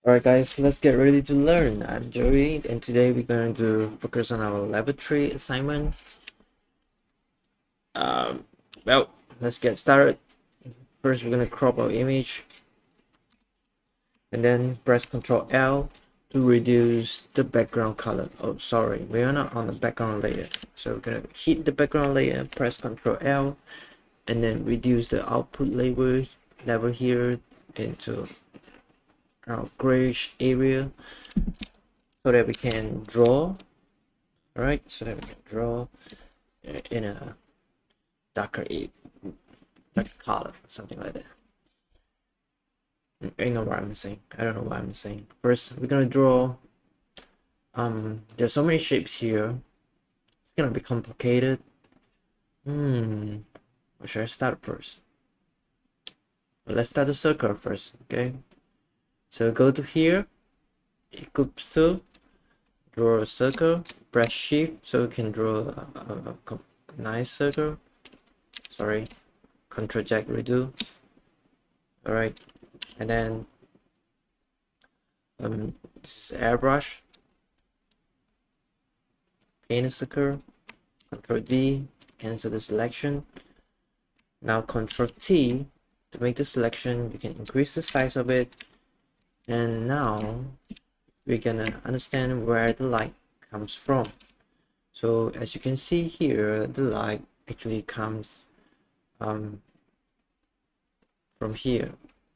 Alright guys, let's get ready to learn. I'm Joey and today we're going to focus on our level 3 assignment. Um, well, let's get started. First we're going to crop our image and then press Ctrl L to reduce the background color. Oh sorry, we are not on the background layer. So we're going to hit the background layer, press Ctrl L and then reduce the output level here into our grayish area so that we can draw. Alright, so that we can draw in a darker color, something like that. I know what I'm saying. I don't know what I'm saying. First, we're gonna draw. There's so many shapes here. It's gonna be complicated. Where should I start first? Well, let's start the circle first. Okay. So go to here, eclipse tool, draw a circle. Press Shift so you can draw a nice circle. Sorry, Ctrl Jack redo. All right, and then this is airbrush, paint a circle, Ctrl D, cancel the selection. Now Ctrl T to make the selection. You can increase the size of it, and now we're gonna understand where the light comes from. So as you can see here, the light actually comes from here.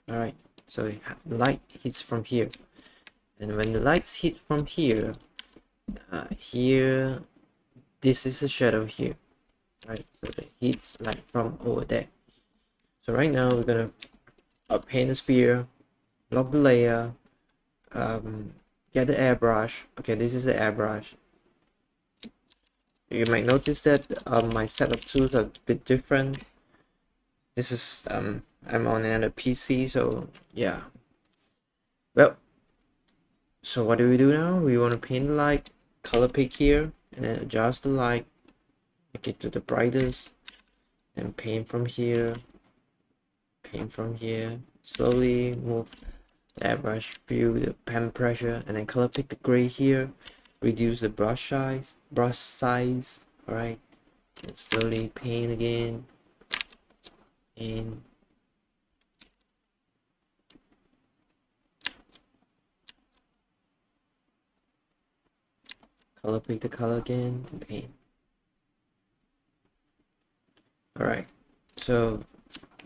All right, so light hits from here, and when the lights hit from here, this is a shadow here, right? So the heat's light from over there. So right now we're gonna paint a sphere, lock the layer, get the airbrush. Okay, this is the airbrush. You might notice that my set of tools are a bit different. This is I'm on another PC, so yeah. Well, so what do we do now? We want to paint the light, color pick here, and then adjust the light, make it to the brightest, and paint from here, slowly move the airbrush through the pen pressure, and then color pick the gray here, reduce the brush size. All right, and slowly paint again, and color pick the color again and paint. All right, so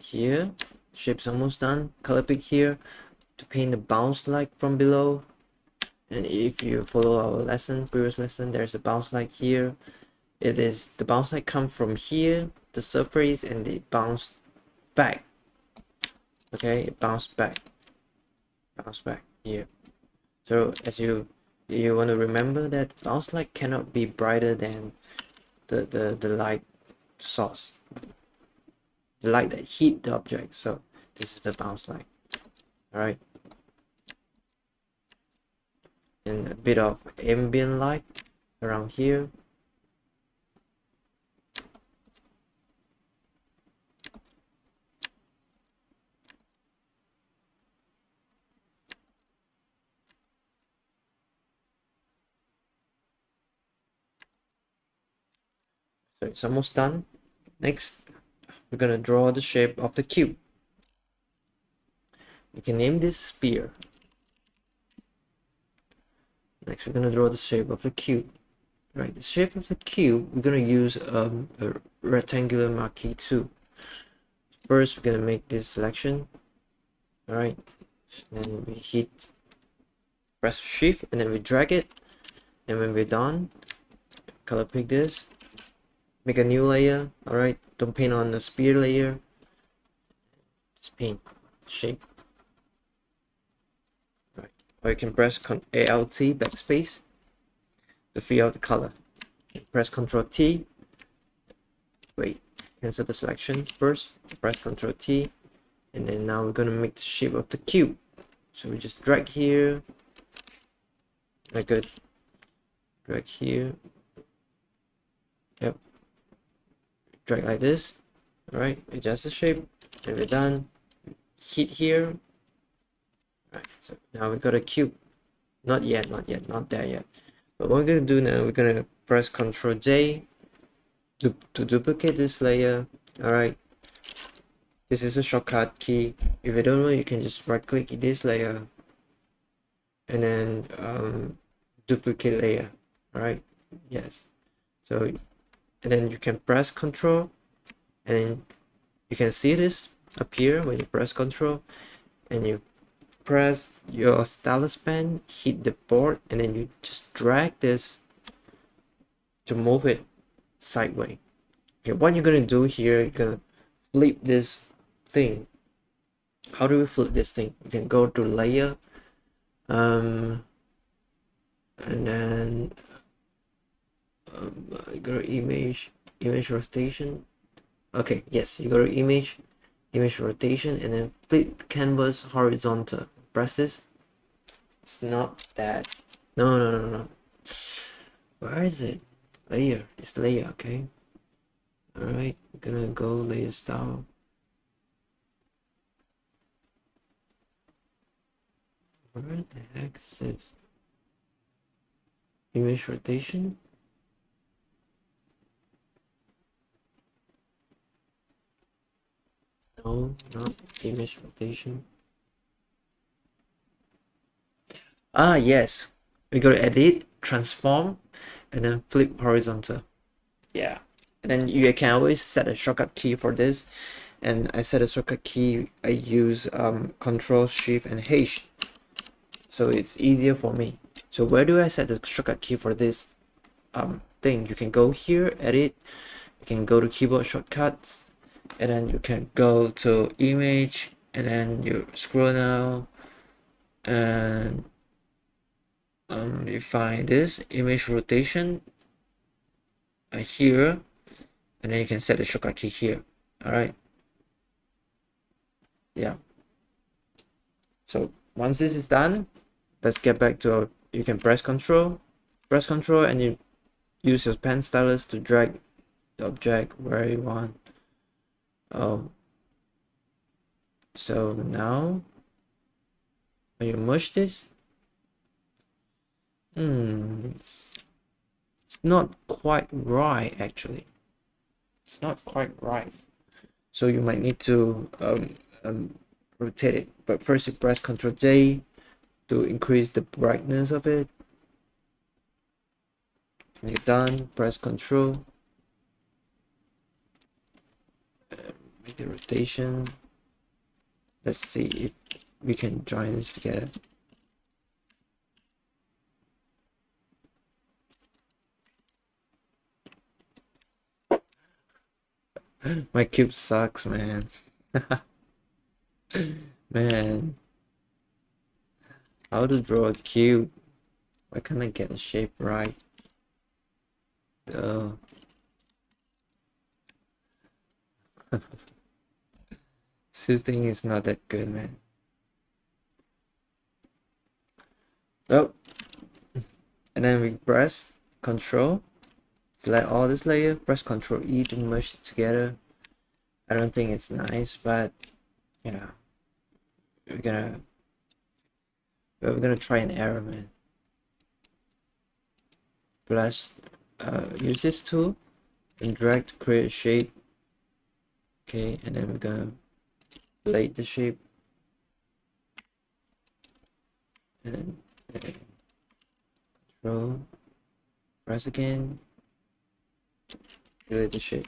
here shape's almost done. Color pick here to paint the bounce light from below. And if you follow our previous lesson, there's a bounce light here. It is the bounce light come from here, the surface, and it bounce back. Okay, it bounce back here. So as you want to remember that bounce light cannot be brighter than the light source, the light that hit the object. So this is the bounce light. All right, and a bit of ambient light around here. So it's almost done. Next, we're gonna draw the shape of the cube. You can name this sphere. Next, we're gonna draw the shape of the cube. Right, the shape of the cube, we're gonna use a rectangular marquee tool. First, we're gonna make this selection. All right, then we press Shift, and then we drag it. And when we're done, color pick this, make a new layer. All right, don't paint on the sphere layer. Just paint shape. Right, or you can press Alt backspace to fill out the color. Press Ctrl T. Wait, cancel the selection first. Press Ctrl T, and then now we're gonna make the shape of the cube. So we just drag here. Very good. Drag here. Yep. Drag like this. All right. Adjust the shape. And we're done. Hit here. All right. So now we got a cube. Not yet, not there yet. But what we're gonna do now, we're gonna press Ctrl J to duplicate this layer. All right. This is a shortcut key. If you don't know, you can just right click this layer and then duplicate layer. All right. Yes. So, and then you can press Ctrl, and then you can see this appear when you press Ctrl, and you press your stylus pen, hit the board, and then you just drag this to move it sideways. Okay, what you're gonna do here, you're gonna flip this thing. How do we flip this thing? You can go to layer, and then go to image rotation. Okay, yes, you go to image rotation, and then flip canvas horizontal. Press this. It's not that. No. Where is it? Layer. It's layer. Okay. All right. I'm gonna go layer style. Where the heck is this? Image rotation. No, not image rotation. Ah, yes. We go to edit, transform, and then flip horizontal. Yeah. And then you can always set a shortcut key for this. And I set a shortcut key. I use Control Shift and H. So it's easier for me. So where do I set the shortcut key for this thing? You can go here, edit. You can go to keyboard shortcuts, and then you can go to image, and then you scroll down, and you find this image rotation here, and then you can set the shortcut key here. All right. Yeah. So once this is done, let's get back to you can press Control, and you use your pen stylus to drag the object where you want. Oh, so now when you merge this, it's not quite right actually. It's not quite right. So you might need to rotate it. But first you press Ctrl J to increase the brightness of it. When you're done, press Ctrl. Make the rotation. Let's see if we can join this together. My cube sucks, man. Man, how to draw a cube? Why can't I get the shape right? Oh. This thing is not that good, man. Oh, and then we press Control, select all this layer, press Control E to merge it together. I don't think it's nice, but you know, we're gonna try an error, man. Plus, use this tool and drag to create a shape. Okay, and then we're gonna blade the shape, and then Control, press again, blade the shape.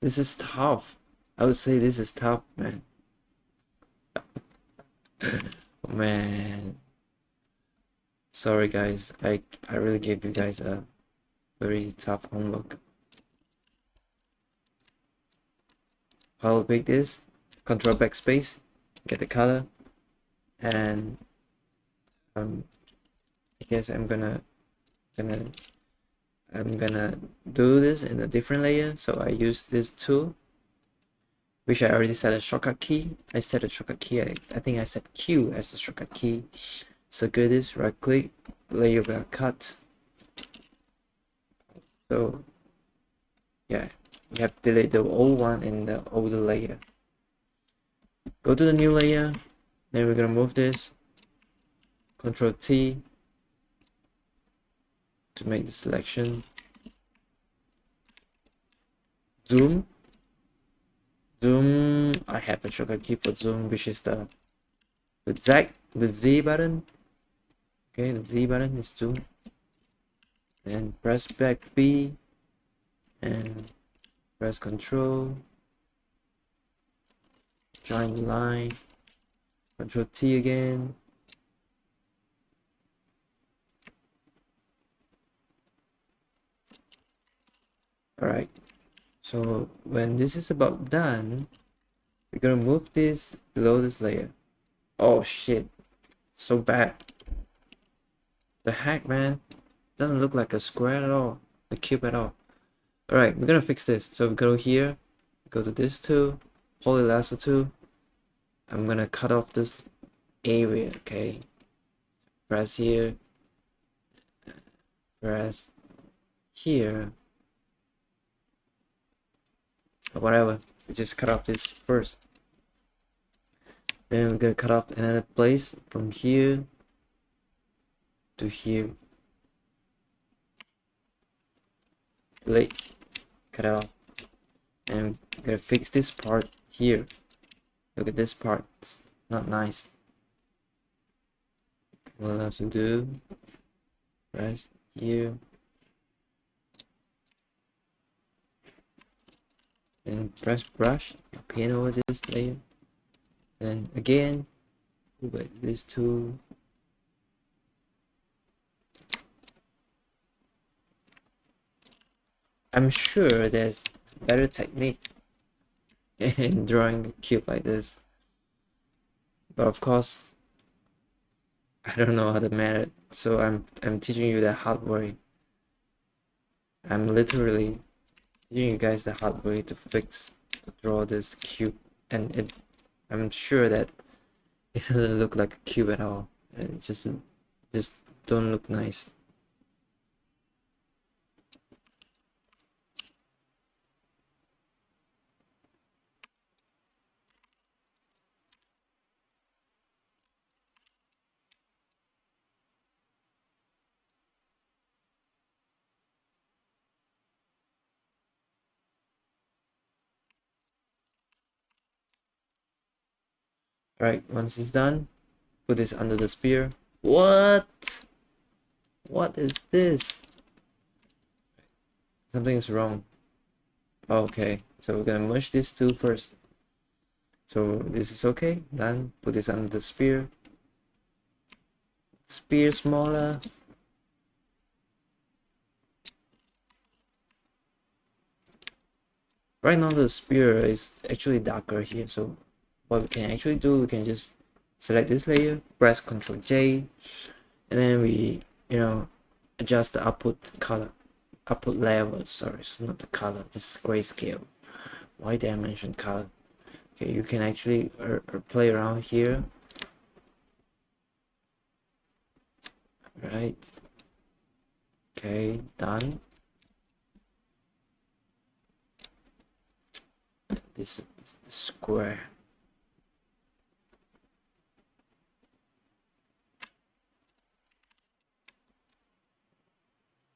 This is tough. I would say this is tough, man. Man. Sorry guys, I really gave you guys a very tough homework. I'll pick this, Control backspace, get the color, and I guess I'm gonna do this in a different layer. So I use this tool, which I already set a shortcut key. I set a shortcut key. I think I set Q as a shortcut key. Circle this, right click, layer got cut. So yeah, we have to delete the old one and the older layer. Go to the new layer, then we're gonna move this, Control T to make the selection. Zoom. I have a shortcut key for zoom, which is the Z button. Okay, the Z button is zoom. And press back B and press Control. Join the line. Control T again. Alright, so when this is about done, we're gonna move this below this layer. Oh shit, so bad. The heck, man, doesn't look like a square at all, a cube at all. Alright, we're gonna fix this. So we go here, go to this tool, poly lasso tool. I'm gonna cut off this area, okay? Press here, press here, or whatever. We just cut off this first. Then we're gonna cut off another place from here to here. Delete, cut it off. And we're gonna fix this part here. Look at this part, it's not nice. What else to do? Press here. And press brush, paint over this layer. Then again, go back to this tool. I'm sure there's better technique in drawing a cube like this, but of course I don't know how to make it, so I'm teaching you the hard way. I'm literally teaching you guys the hard way to draw this cube, and I'm sure that it doesn't look like a cube at all. It just don't look nice. Alright, once it's done, put this under the spear. What? What is this? Something is wrong. Okay, so we're gonna merge these two first. So this is okay. Then put this under the spear. Spear smaller. Right now the spear is actually darker here, so what we can actually do, we can just select this layer, press Ctrl J, and then we, adjust the output color, output level. Sorry, it's not the color, this is grayscale. Why did I mention color? Okay, you can actually play around here. Right. Okay, done. This is the square.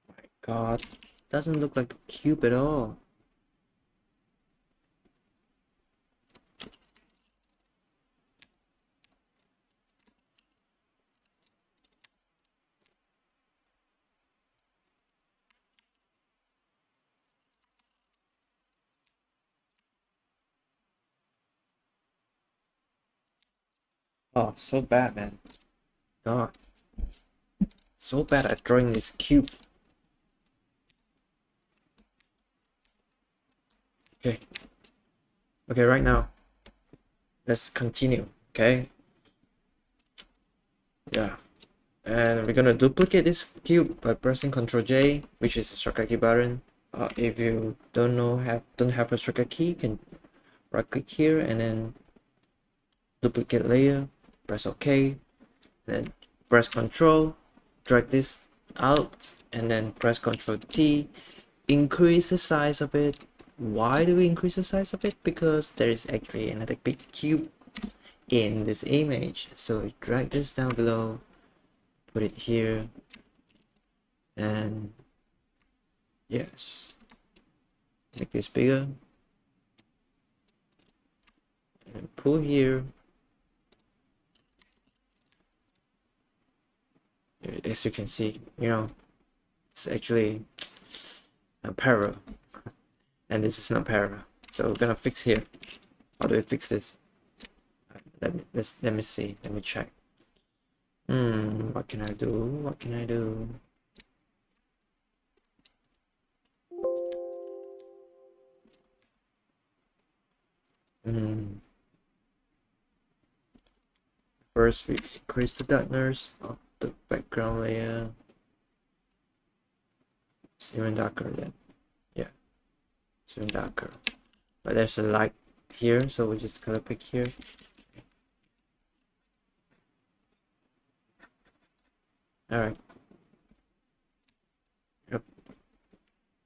My God, doesn't look like a cube at all. Oh, so bad, man. God, so bad at drawing this cube. Okay. Okay, right now, let's continue, okay? Yeah. And we're gonna duplicate this cube by pressing Ctrl J, which is a shortcut key button. If you don't have a shortcut key, you can right click here and then duplicate layer, press OK, then press Ctrl, drag this out and then press Ctrl T, increase the size of it. Why do we increase the size of it? Because there is actually another big cube in this image. So drag this down below, put it here, and yes, make this bigger, and pull here. As you can see, it's actually a parallel, and this is not parallel. So we're gonna fix here. How do we fix this? Let me see. Let me check. What can I do? What can I do? First, we increase the darkness of the background layer. It's even darker then. Yeah, it's even darker. But there's a light here, so we just color pick here. Alright. Yep.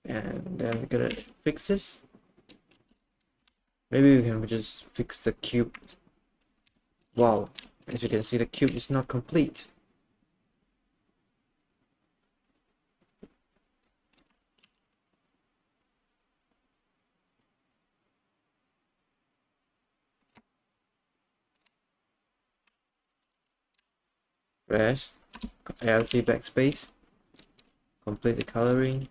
And then we're gonna fix this. Maybe we can just fix the cube. Wow, as you can see, the cube is not complete. Press Alt backspace, complete the coloring.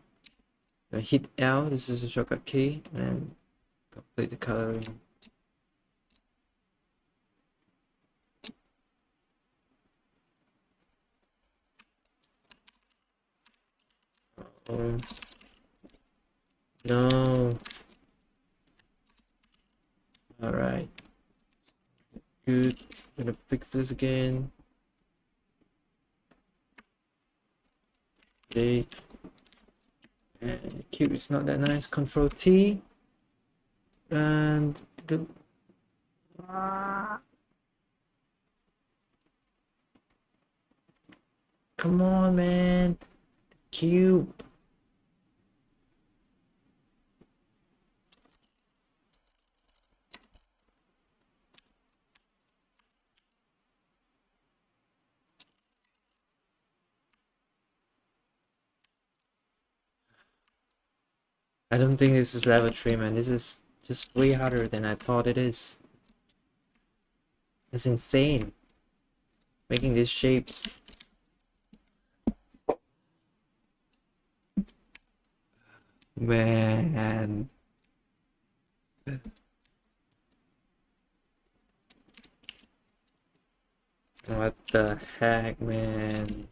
Then hit L, this is a shortcut key, and complete the coloring. No. Alright. Good. I'm gonna fix this again. Okay. And the cube is not that nice. Control T. And the come on, man. Cube. I don't think this is level 3, man. This is just way harder than I thought it is. It's insane. Making these shapes. Man. What the heck, man?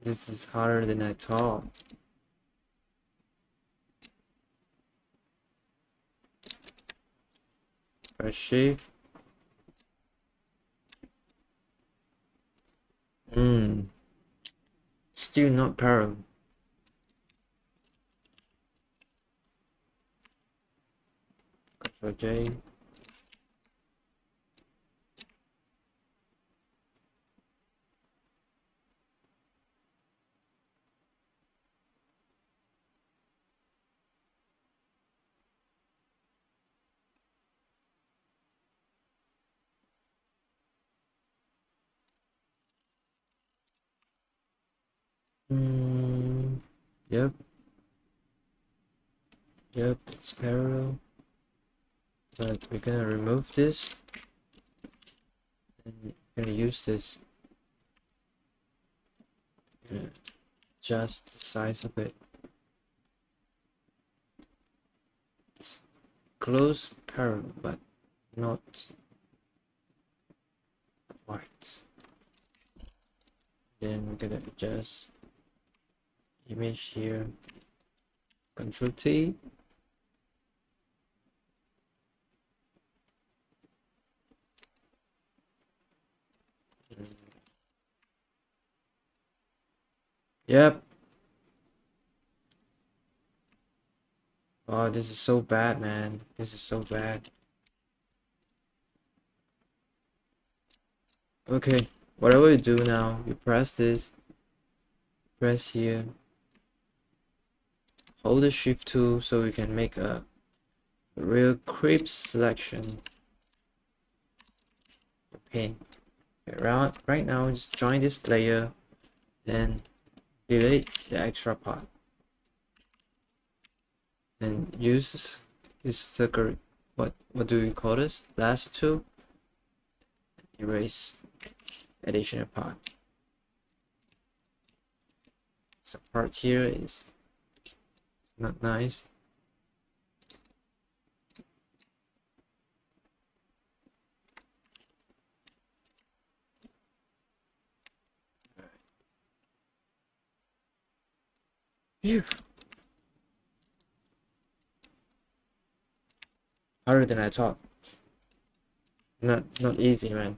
This is harder than I thought. Press shift. Still not parallel. Control J. Yep. Yep, it's parallel. But we're gonna remove this. And we're gonna use this. Adjust the size of it. It's close parallel, but not quite. Then we're gonna adjust image here. Control T. Yep. Oh, this is so bad, man. This is so bad. Okay, whatever you do now, you press this, press here, hold the shift tool so we can make a real creep selection. Paint. Right now, just join this layer, then delete the extra part, and use this circle. What do we call this? Last two. Erase additional part. So part here is not nice. Phew. Harder than I thought. Not easy, man.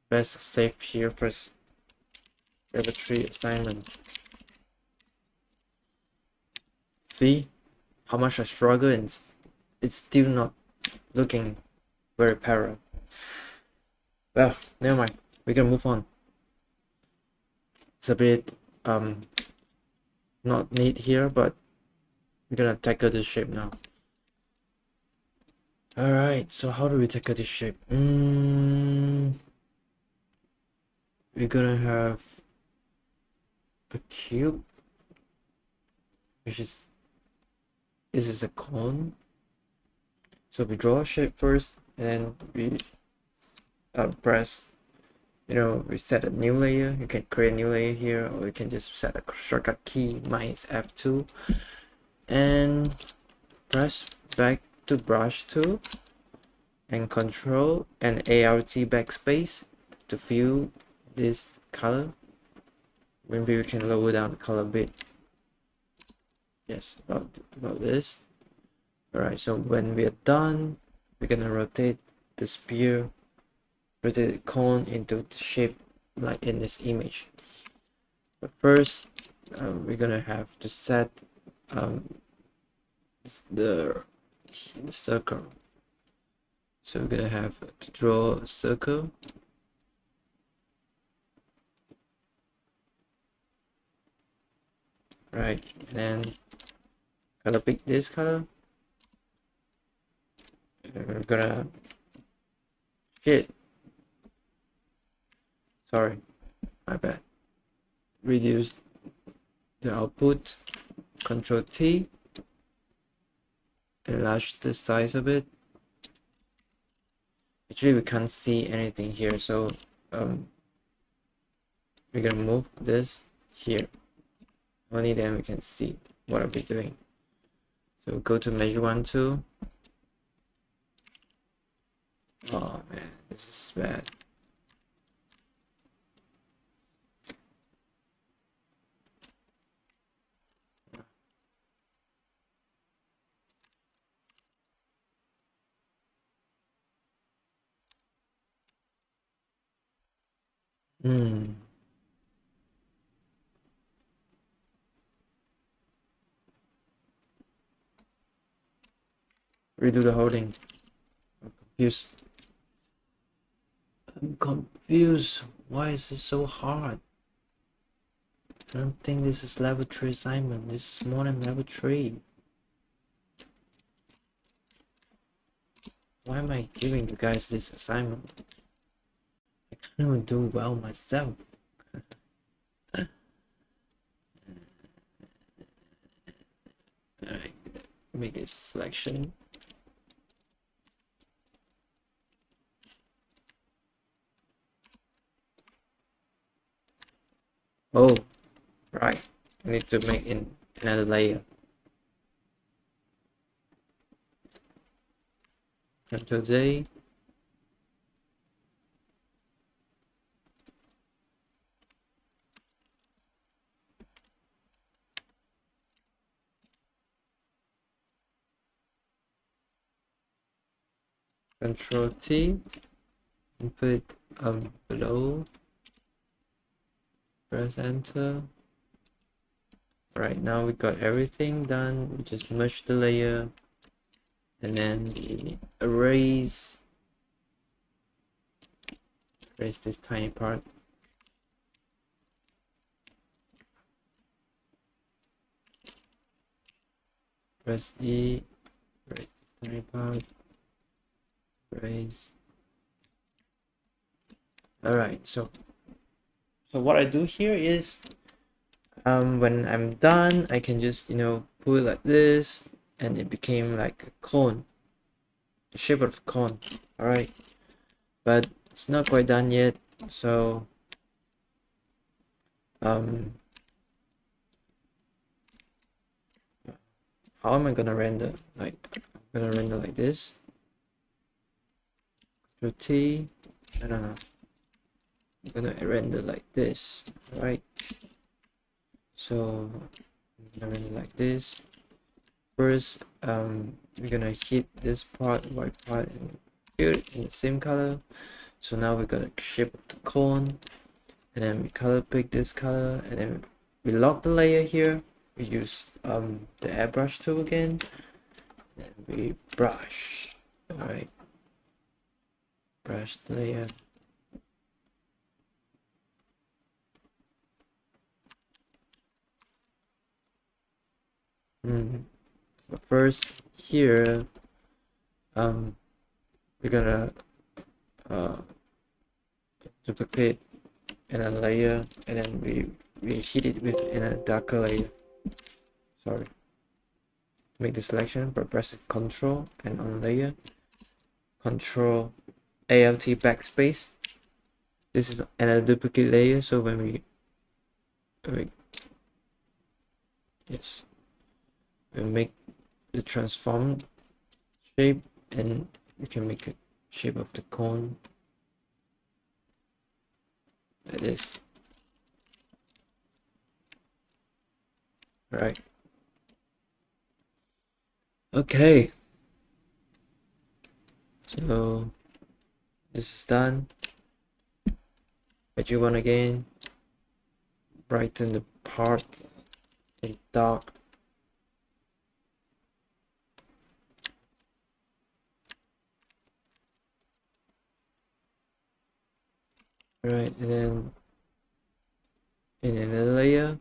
Best save here first. Level 3 assignment. See how much I struggle and it's still not looking very parallel. Well, never mind. We can move on. It's a bit not neat here, but we're gonna tackle this shape now. Alright, so how do we tackle this shape? We're gonna have a cube, which is this is a cone. So we draw a shape first, and then we press, we set a new layer. You can create a new layer here, or you can just set a shortcut key. Mine is F2, and press back to brush tool and Control and ART backspace to fill this color. Maybe we can lower down the color a bit. Yes, about this. Alright, so when we are done, we're gonna rotate the sphere, rotate the cone into the shape like in this image. But first, we're gonna have to set the circle. So we're gonna have to draw a circle. Right, and then color pick this color. And we're gonna sorry, my bad. Reduce the output, Control T, enlarge the size of it. Actually, we can't see anything here, so we're gonna move this here. Only then we can see what I'll be doing. So go to measure 1, 2. Oh man, this is bad. Redo the holding. I'm confused. Why is it so hard? I don't think this is level 3 assignment. This is more than level 3. Why am I giving you guys this assignment? I can't even do well myself. Alright, make a selection. Oh, right. I need to make in another layer. Control Z. Control T. And put below. Press enter. Right, now we got everything done. We just merge the layer and then we erase erase this tiny part. Press E, erase this tiny part, erase. Alright, so what I do here is when I'm done, I can just, you know, put it like this, and it became like a cone, the shape of a cone. Alright, but it's not quite done yet, so how am I gonna render? Like, I'm gonna render like this. Control T, I don't know. I'm gonna render like this, right? So I'm gonna render like this. First, we're gonna hit this part, white part, and here in the same color. So now we got a shape of the cone, and then we color pick this color, and then we lock the layer here. We use the airbrush tool again, and we brush. All right, brush the layer. But first here, we're gonna duplicate in a layer, and then we hit it with in a darker layer. Sorry. Make the selection by pressing Ctrl and on layer, Ctrl Alt backspace. This is another duplicate layer, so when we yes, we make the transform shape, and we can make a shape of the cone like this. Right. Okay. So this is done. But you want again, brighten the part in dark. Right, and then in another layer,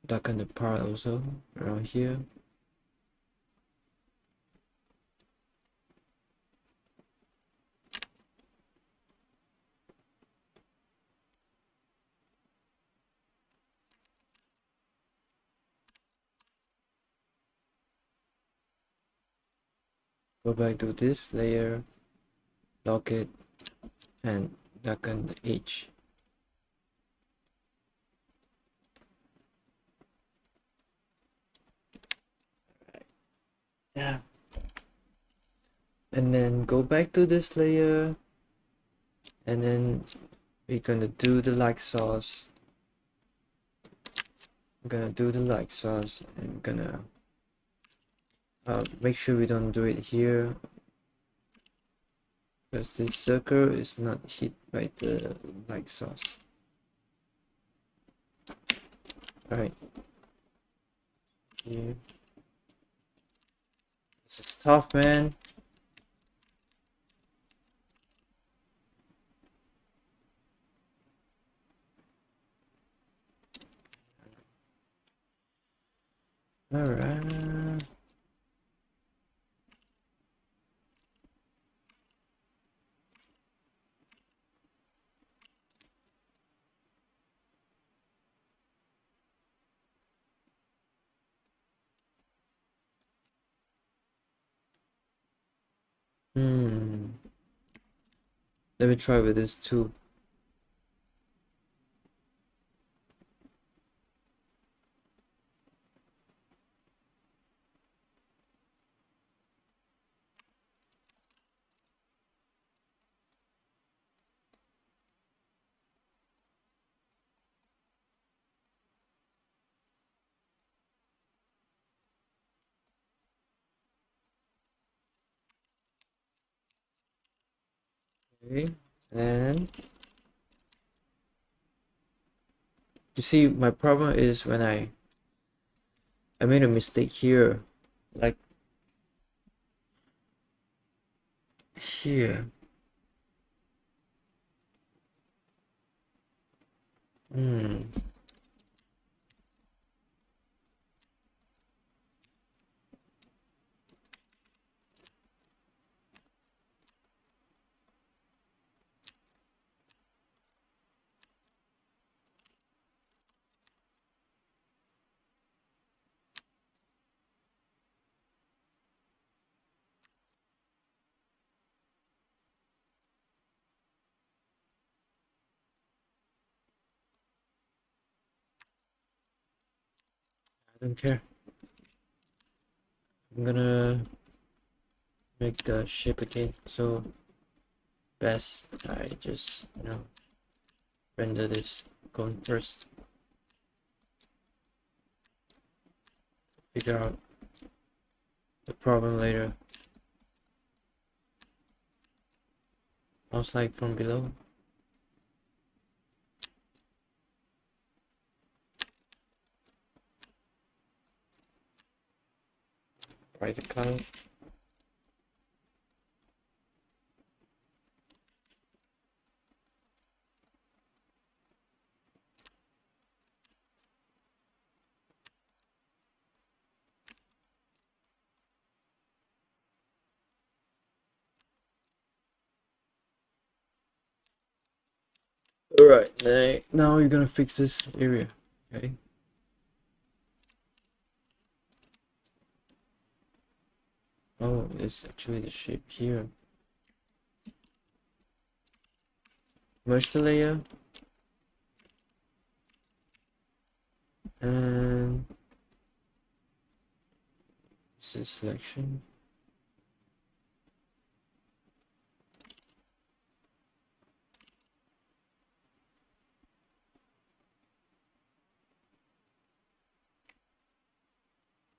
darken the part also around here. Go back to this layer, lock it, and darken the edge. Yeah. And then go back to this layer, and then we're gonna do the light source. I'm gonna do the light source, and we're gonna make sure we don't do it here, because this circle is not hit by the light source. Alright. Here. This is tough, man. Alright. Let me try with this too. Okay, and you see, my problem is when I made a mistake here, like here. Hmm. I don't care. I'm gonna make the shape again. So best I just render this cone first. Figure out the problem later. Mouse like from below. Write the color. Alright, now you're gonna fix this area. Okay. Oh, it's actually the shape here. Merge the layer and this is selection.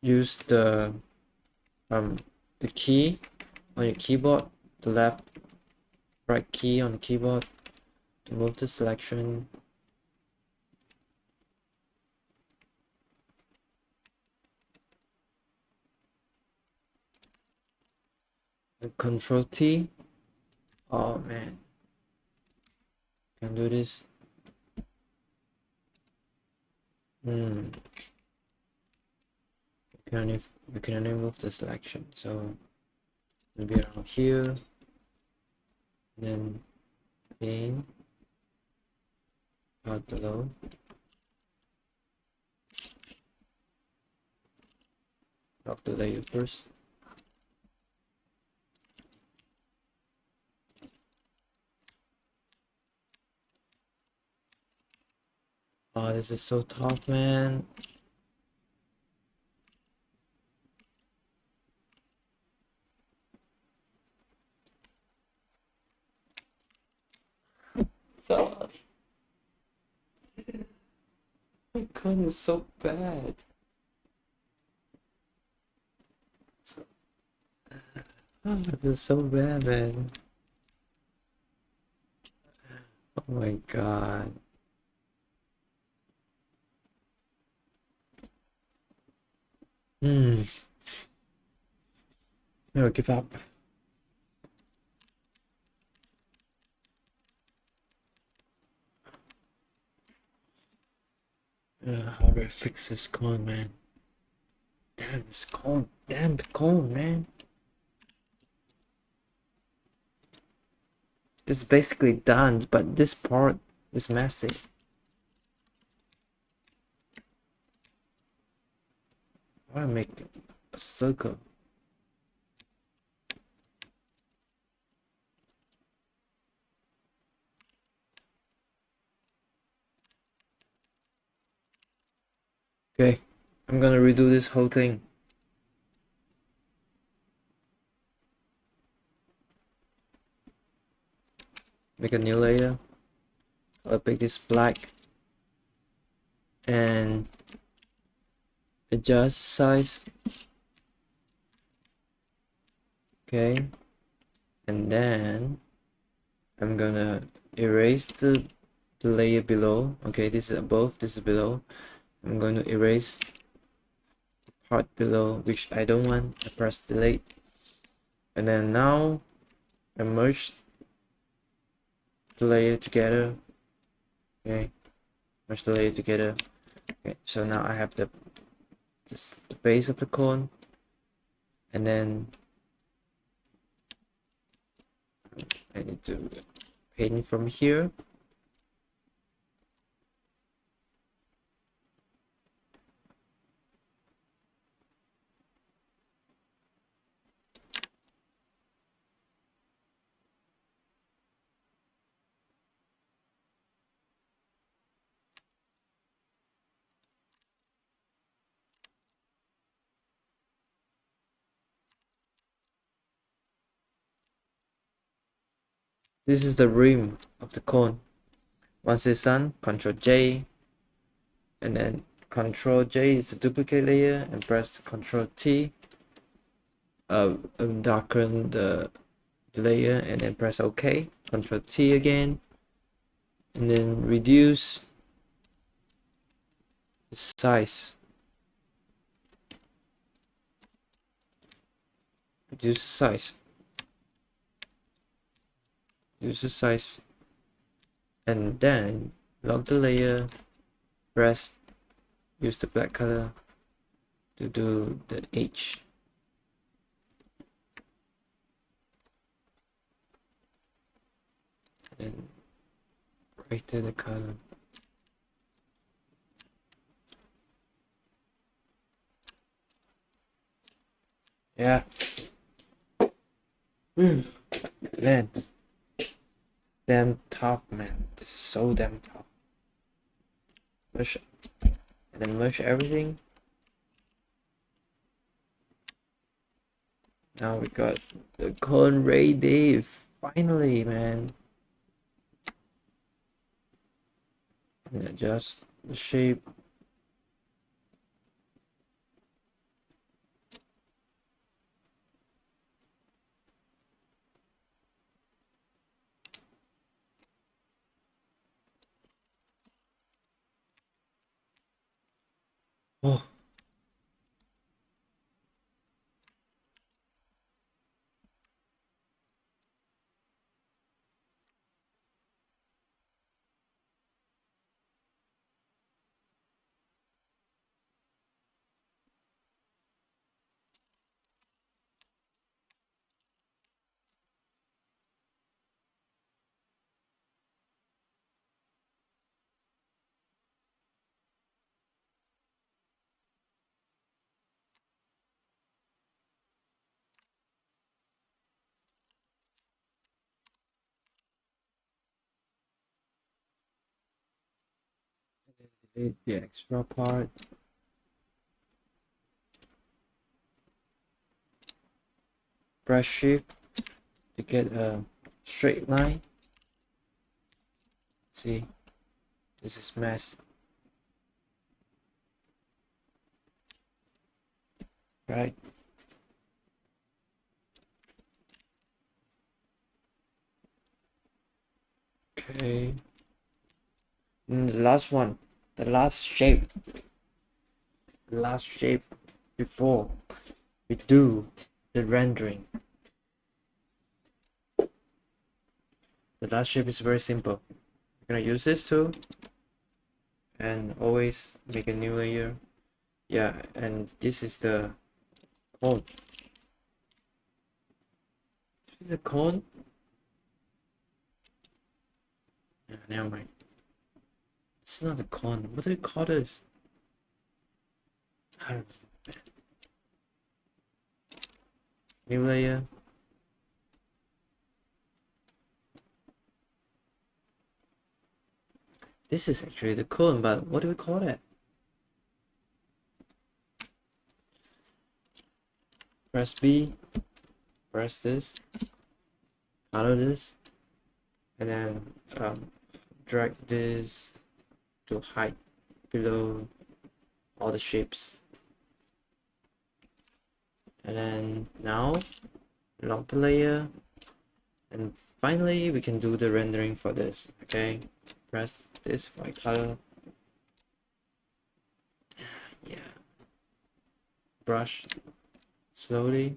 Use the key on your keyboard, the left right key on the keyboard to move the selection. And Control T. Oh man, can do this. Hmm. You can only move the selection. So maybe around here, then in out below. Lock the layer first. Oh, this is so tough, man. God, my gun is so bad. Oh, this is so bad, man. Oh my god. Hmm. No, give up. How do I fix this cone, man? Damn this cone. Damn the cone, man. It's basically done, but this part is messy. I want to make a circle. Okay, I'm gonna redo this whole thing. Make a new layer. I'll pick this black and adjust size. Okay, and then I'm gonna erase the layer below. Okay, this is above, this is below. I'm going to erase the part below which I don't want. I press delete, and then now I merge the layer together. Okay, merge the layer together. Okay, so now I have the base of the cone, and then I need to paint from here. This is the rim of the cone. Once it's done, Ctrl J, and then Ctrl J is a duplicate layer, and press Ctrl T, darken the layer, and then press OK. Ctrl T again, and then reduce the size. Reduce the size. Reduce the size, and then lock the layer. Press. Use the black color to do the H. And brighten the color. Yeah. Man. Damn tough, man. This is so damn tough. Merge, and then merge everything. Now we got the cone ready. Finally, man. And adjust the shape. Oh. Delete the extra part. Press shift to get a straight line. See, this is mess. Right? Okay. And the last one, the last shape before we do the rendering. The last shape is very simple. We're gonna use this tool and always make a new layer. Yeah, and this is the cone. This is a cone. Yeah, never mind. It's not a cone. What do you call this? I don't know. New layer. This is actually the cone, but what do we call it? Press B, press this, color this, and then drag this to hide below all the shapes. And then now lock the layer, and finally we can do the rendering for this. Okay, press this white color. Yeah, brush slowly,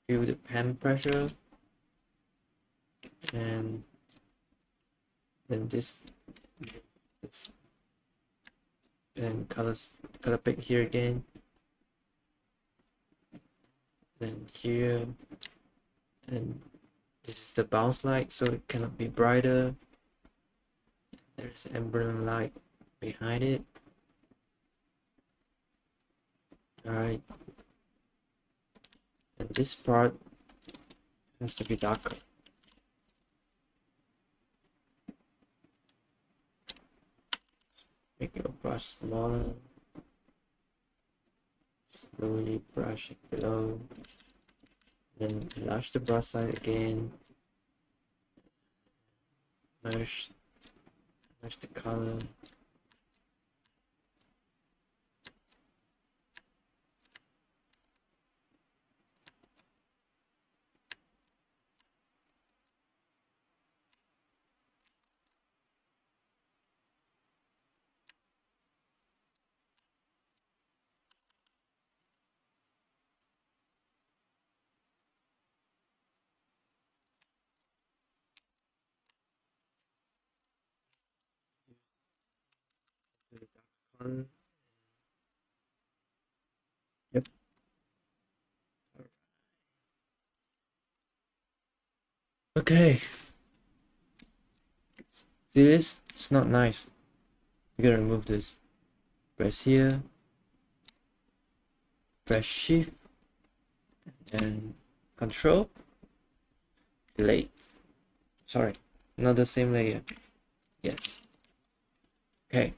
feel the pen pressure, and then this and color pick here again, then here, and this is the bounce light, so it cannot be brighter. There's ambient light behind it. All right, and this part has to be darker. Make your brush smaller. Slowly brush it below. Then enlarge the brush size again. Merge the color. Yep. Okay. See this? It's not nice. You gotta remove this. Press here. Press shift and control. Delete. Sorry, not the same layer. Yes. Okay.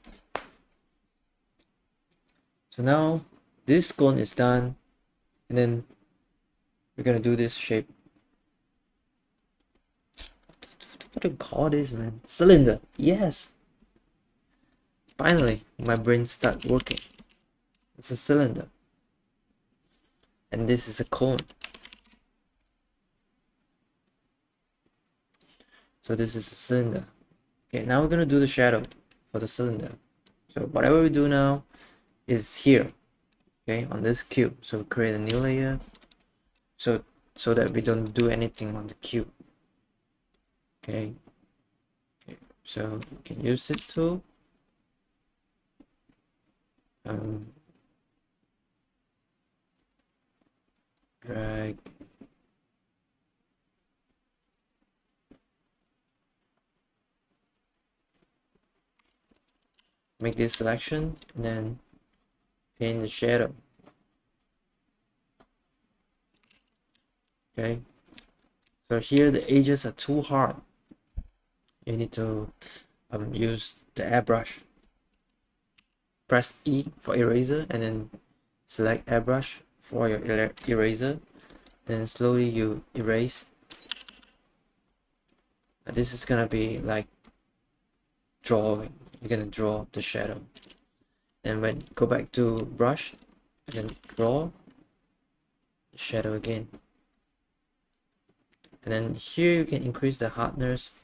So now this cone is done, and then we're gonna do this shape. What do you call this, man? Cylinder. Yes. Finally, my brain start working. It's a cylinder, and this is a cone. So this is a cylinder. Okay, now we're gonna do the shadow for the cylinder. So whatever we do now is here, okay, on this cube. So create a new layer, so that we don't do anything on the cube. Okay. So you can use this tool. Drag. Make this selection and then paint the shadow. Okay. So here the edges are too hard. You need to use the airbrush. Press E for eraser and then select airbrush for your eraser. Then slowly you erase. And this is gonna be like drawing. You're gonna draw the shadow. And when go back to brush and then draw the shadow again. And then here you can increase the hardness.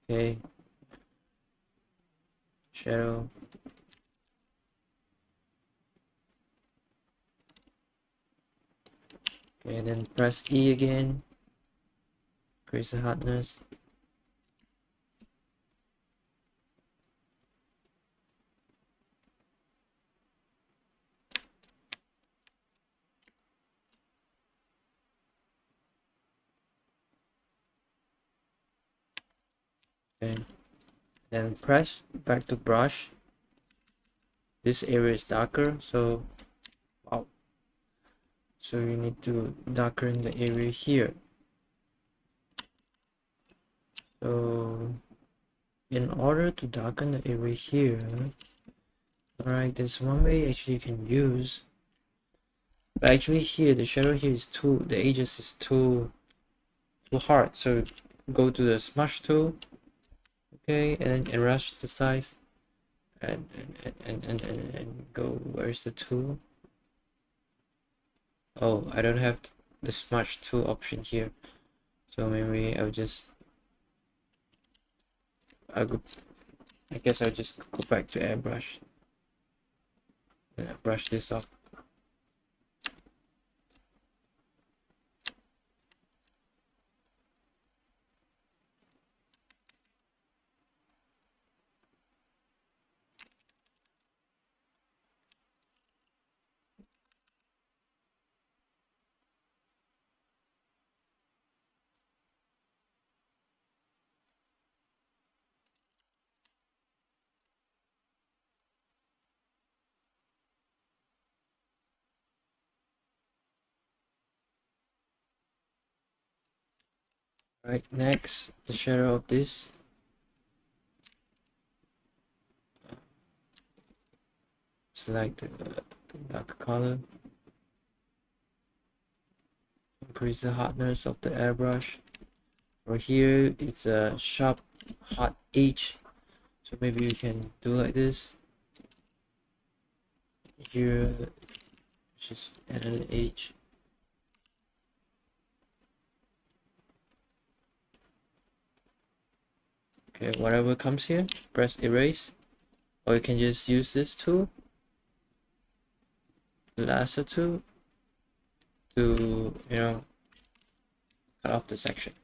Okay. Shadow. Okay, and then press E again. Increase the hardness. Okay. Then press back to brush. This area is darker, so wow. So you need to darken the area here. So in order to darken the area here, alright, there's one way actually you can use. But actually here the shadow here is too, the edges is too hard. So go to the smudge tool, okay, and then enlarge the size, and go, where's the tool? Oh, I don't have the smudge tool option here, so maybe I guess I'll just go back to airbrush and brush this off. Right, next, the shadow of this. Select the darker color. Increase the hardness of the airbrush. For here, it's a sharp, hot edge. So maybe you can do like this. Here, just add an edge. Okay, whatever comes here, press erase. Or you can just use this tool, the lasso tool, to, cut off the section.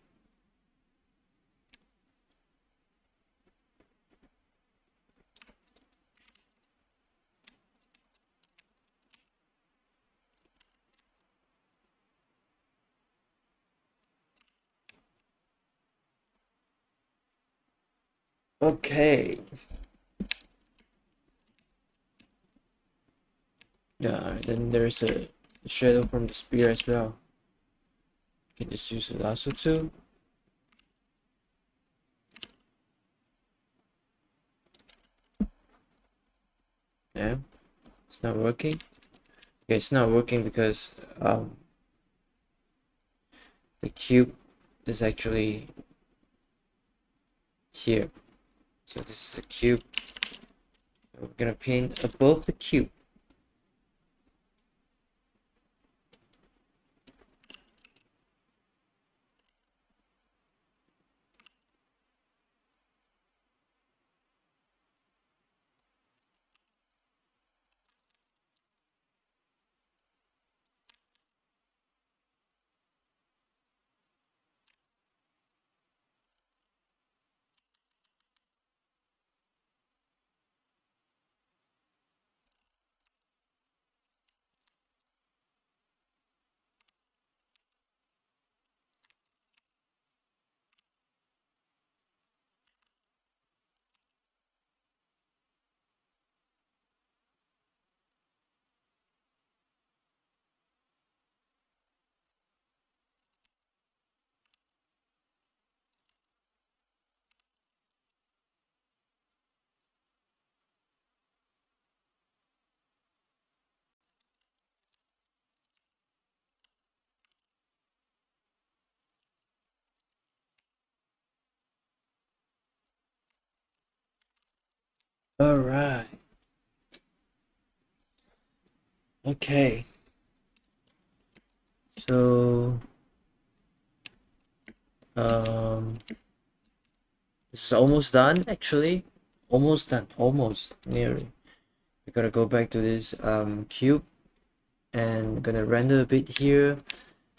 Okay. Yeah, then there's a shadow from the spear as well. You can just use the lasso tool. Yeah, it's not working. Okay, it's not working because the cube is actually here. So this is a cube. We're gonna paint above the cube. All right. Okay. So this is almost done actually. Almost done. Almost nearly. We're gonna go back to this cube and gonna render a bit here.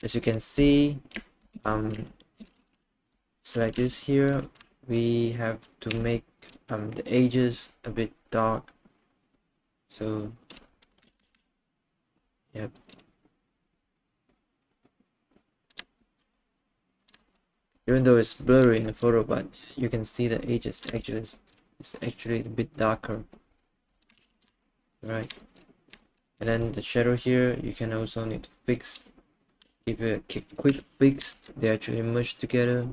As you can see, it's like this here. We have to make the edges a bit dark. So yep. Even though it's blurry in the photo, but you can see the edges actually it's actually a bit darker. Right. And then the shadow here, you can also need to fix. Give it a quick fix, they actually merge together.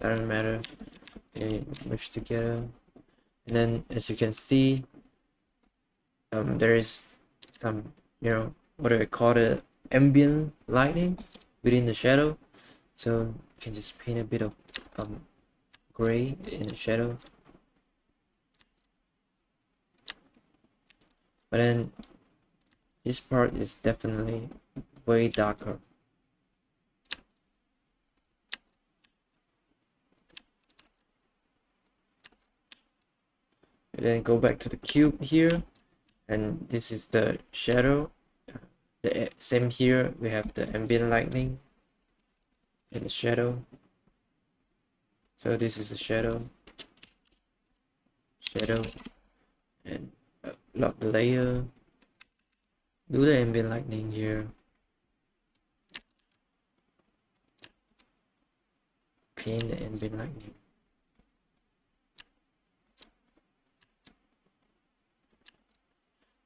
Doesn't matter, they merge together. And then as you can see, there is some, what do I call it, ambient lighting within the shadow. So you can just paint a bit of gray in the shadow. But then this part is definitely way darker. And then go back to the cube here, and this is the shadow. The same here, we have the ambient lighting and the shadow. So this is the shadow, and lock the layer. Do the ambient lighting here. Paint the ambient lighting.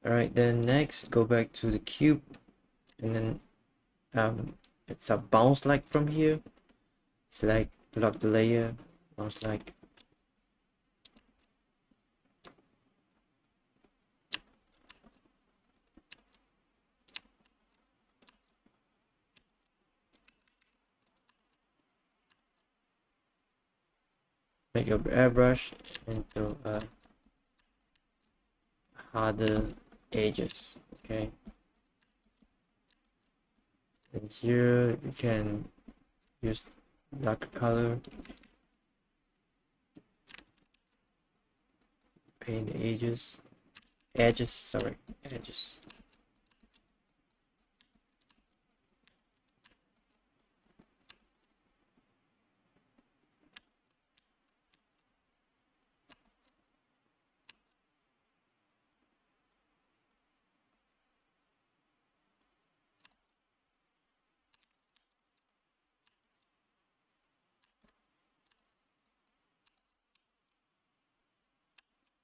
Alright, then next go back to the cube and then it's a bounce like from here. Select lock the layer, bounce like. Make your airbrush into harder edges. Okay, and here you can use darker color, paint the edges, sorry, edges.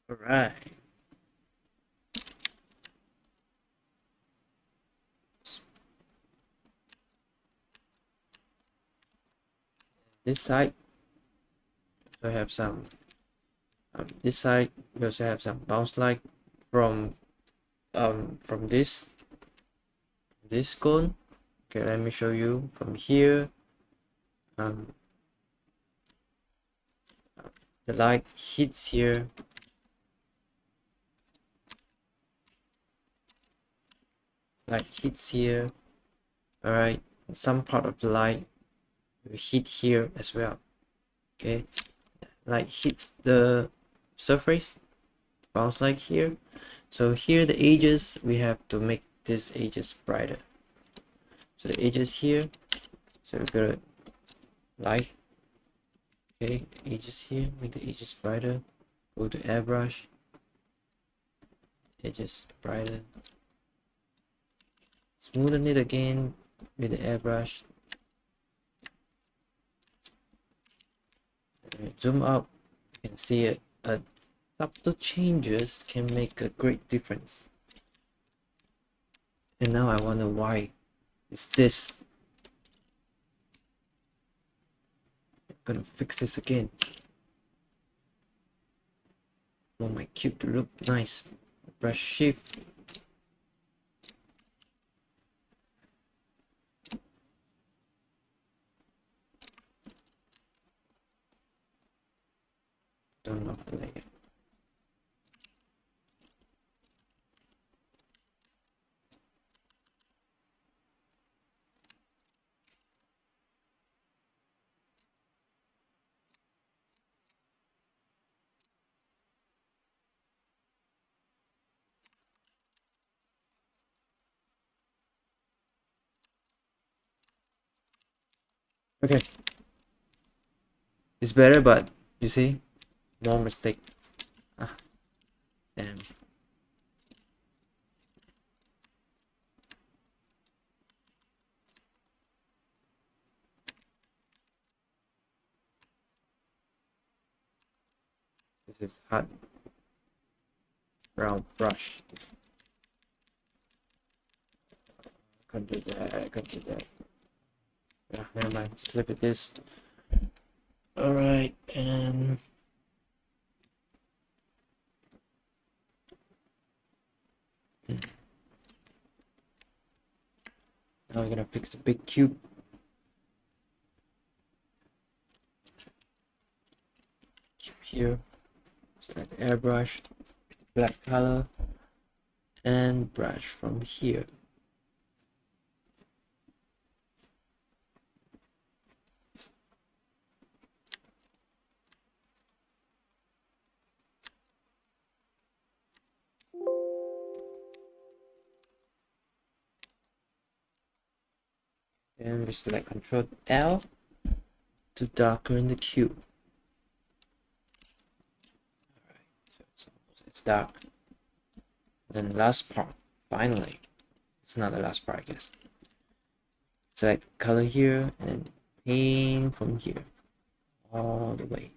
All right. This side we have some. This side we also have some bounce light from this cone. Okay, let me show you from here. Um, the light hits here. Light hits here. All right, some part of the light will hit here as well. Okay, light hits the surface, bounce light here. So here the edges, we have to make these edges brighter. So the edges here, so we're gonna light. Okay, edges here, make the edges brighter. Go to airbrush, edges brighter. Smoothen it again with the airbrush. Zoom up, you can see it. Subtle changes can make a great difference. And now I wonder why is this. I'm gonna fix this again. I want my cube to look nice. Brush shift. Don't lock the layer. Okay, it's better, but you see, more mistakes. Ah, damn. This is hard brown brush. Can't do that. Can't do that. Yeah, never mind. Just look at this. All right, and now we're gonna fix the big cube. Here, select airbrush, black color, and brush from here. And we select Ctrl L to darken the cube. Alright, so it's dark. Then last part, finally. It's not the last part, I guess. Select color here and then paint from here all the way.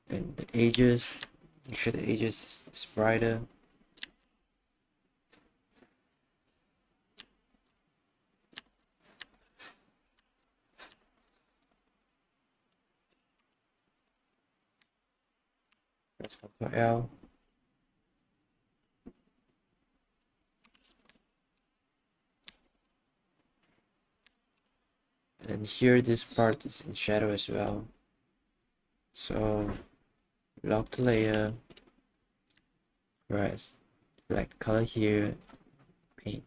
And the edges, make sure the edges is brighter. Press Ctrl L. And then here this part is in shadow as well. So lock the layer, press select color here, paint.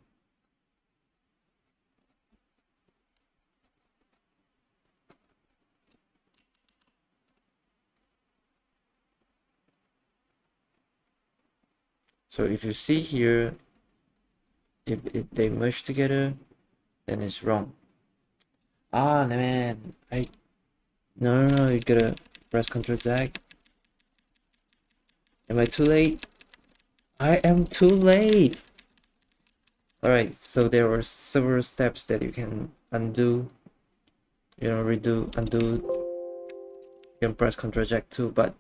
So if you see here, if they merge together, then it's wrong. Ah, man, no, you gotta press Ctrl Z. Am I too late? I am too late. Alright, so there are several steps that you can undo, redo, undo. You can press Ctrl Z too, but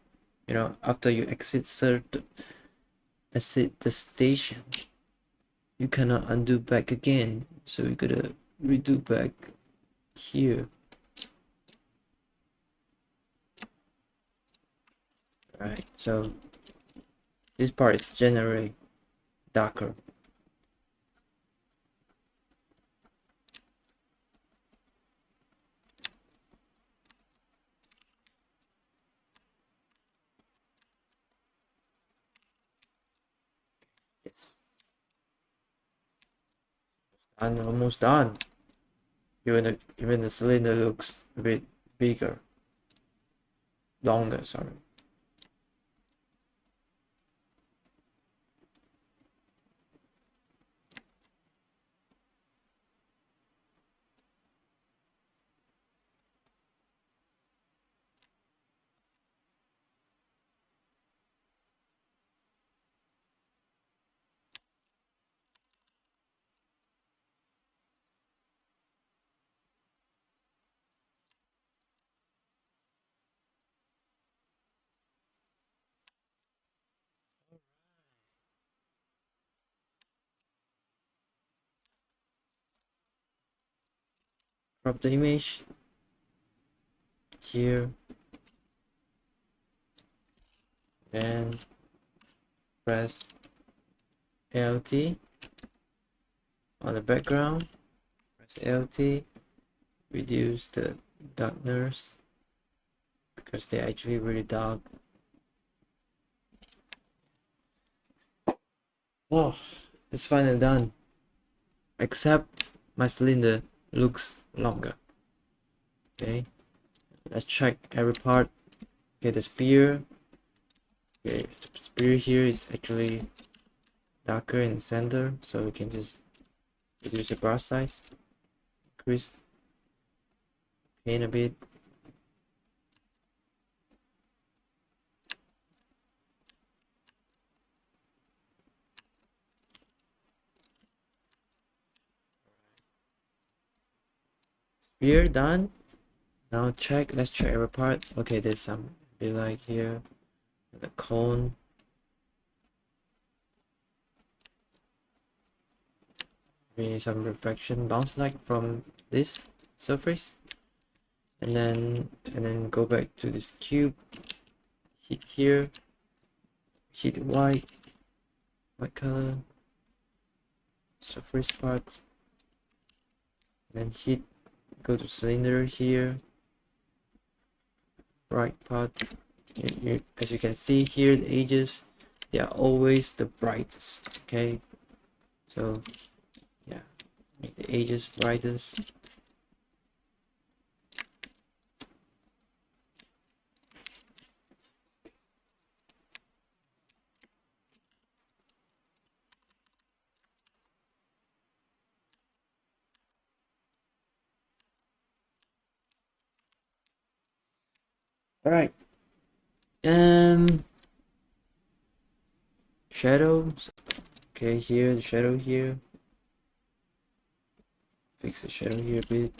after you exit the station, you cannot undo back again. So you gotta redo back here. Alright, so this part is generally darker. Yes. I'm almost done. Even the cylinder looks a bit bigger. Longer, sorry. Crop the image here and press LT on the background. Press LT, reduce the darkness because they're actually really dark. Oh, it's finally done. Except my cylinder looks longer. Okay, let's check every part. Okay, the spear. Okay, the spear here is actually darker in the center, so we can just reduce the brush size, increase paint a bit. Spear done. Now let's check every part. Okay, there's some be like here, the cone. Maybe some reflection bounce like from this surface. And then go back to this cube, hit here, hit white color, surface part, and then go to cylinder here, bright part. As you can see here, the edges, they are always the brightest. Okay, so yeah, make the edges brightest. All right. Shadows. Okay, here the shadow here. Fix the shadow here a bit.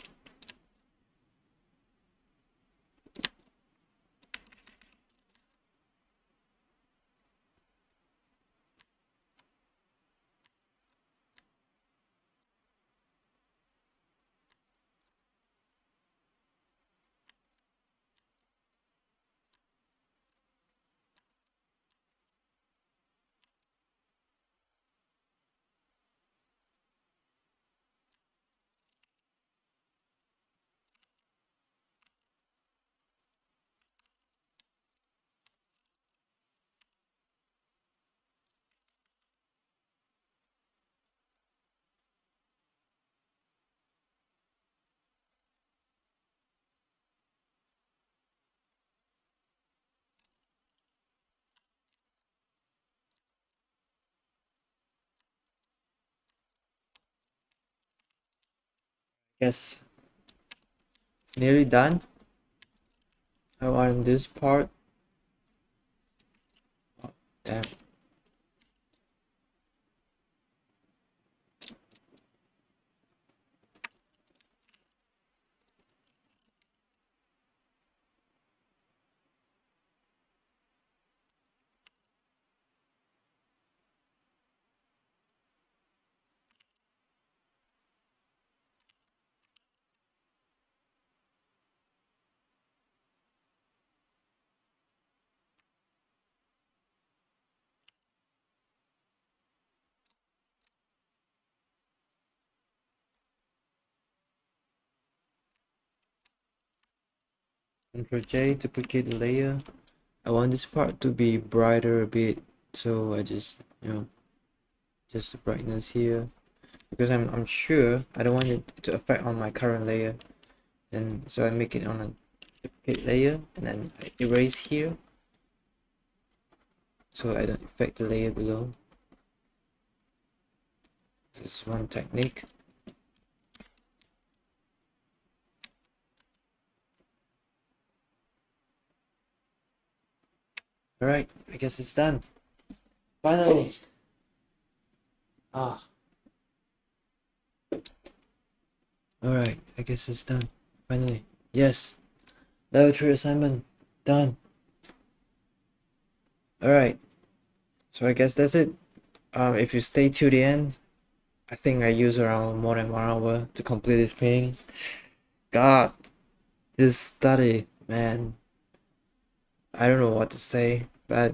Yes, it's nearly done. I want this part. Oh, damn. Ctrl J, duplicate the layer. I want this part to be brighter a bit, so I just, just the brightness here, because I'm sure I don't want it to affect on my current layer. And so I make it on a duplicate layer, and then I erase here, so I don't affect the layer below. This is one technique. Alright, I guess it's done. Finally. Ah. Alright, I guess it's done. Finally. Yes. Level 3 assignment. Done. Alright. So I guess that's it. If you stay till the end, I think I use around more than 1 hour to complete this painting. God, this study, man. I don't know what to say, but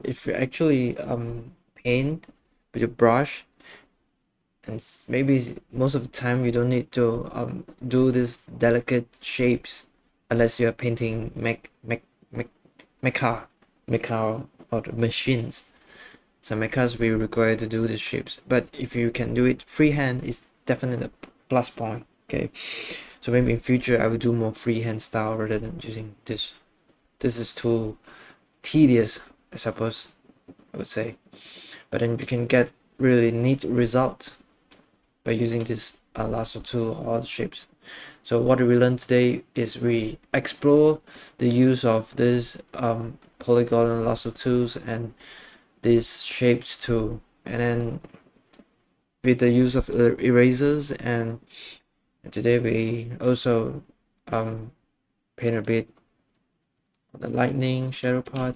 if you actually paint with a brush, and maybe most of the time you don't need to do these delicate shapes unless you are painting mecha or the machines. Some mechas we require to do these shapes, but if you can do it freehand, it's definitely a plus point. Okay, so maybe in future I will do more freehand style rather than using this. This is too tedious, I suppose I would say, but then you can get really neat results by using this lasso tool or shapes. So what we learned today is we explore the use of this polygon lasso tools and these shapes too, and then with the use of erasers, and today we also paint a bit on the lightning shadow part.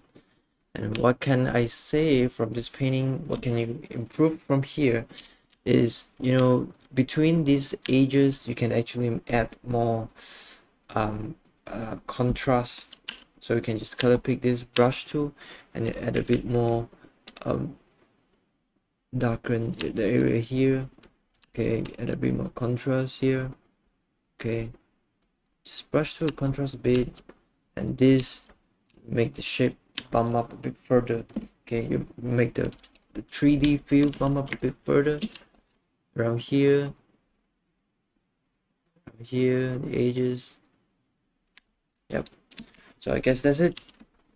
And what can I say from this painting, what can you improve from here is, between these edges you can actually add more contrast. So you can just color pick this brush tool and add a bit more darken the area here. Okay, add a bit more contrast here. Okay, just brush tool contrast a bit, and this make the shape bump up a bit further. Okay, you make the 3D feel bump up a bit further around here, the edges. Yep. So I guess that's it.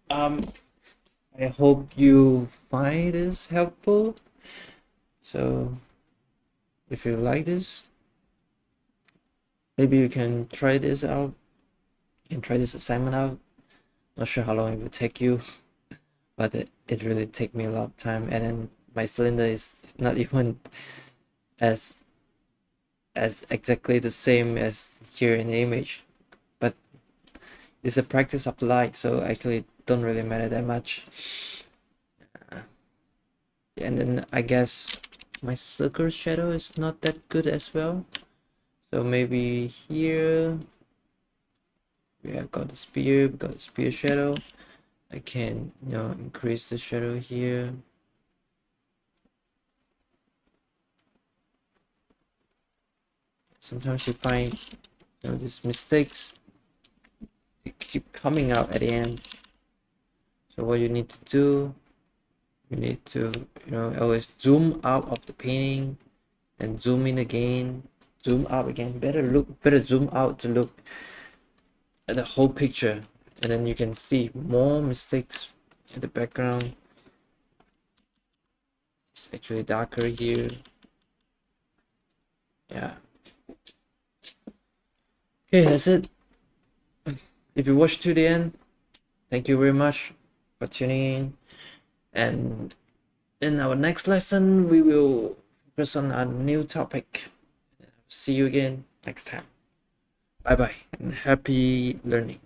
I hope you find this helpful. So if you like this, maybe you can try this out. You can try this assignment out. Not sure how long it will take you, but it really take me a lot of time, and then my cylinder is not even as exactly the same as here in the image, but it's a practice of the light, so actually it don't really matter that much. And then I guess my circle shadow is not that good as well, so maybe here we have got the spear, we got the spear shadow. I can increase the shadow here. Sometimes you find these mistakes, they keep coming out at the end. So what you need to do, you need to always zoom out of the painting and zoom in again, zoom out again. Better zoom out to look at the whole picture, and then you can see more mistakes in the background. It's actually darker here. Yeah, Okay, that's it. If you watched to the end, thank you very much for tuning in. And in our next lesson, we will focus on a new topic. See you again next time. Bye bye and happy learning.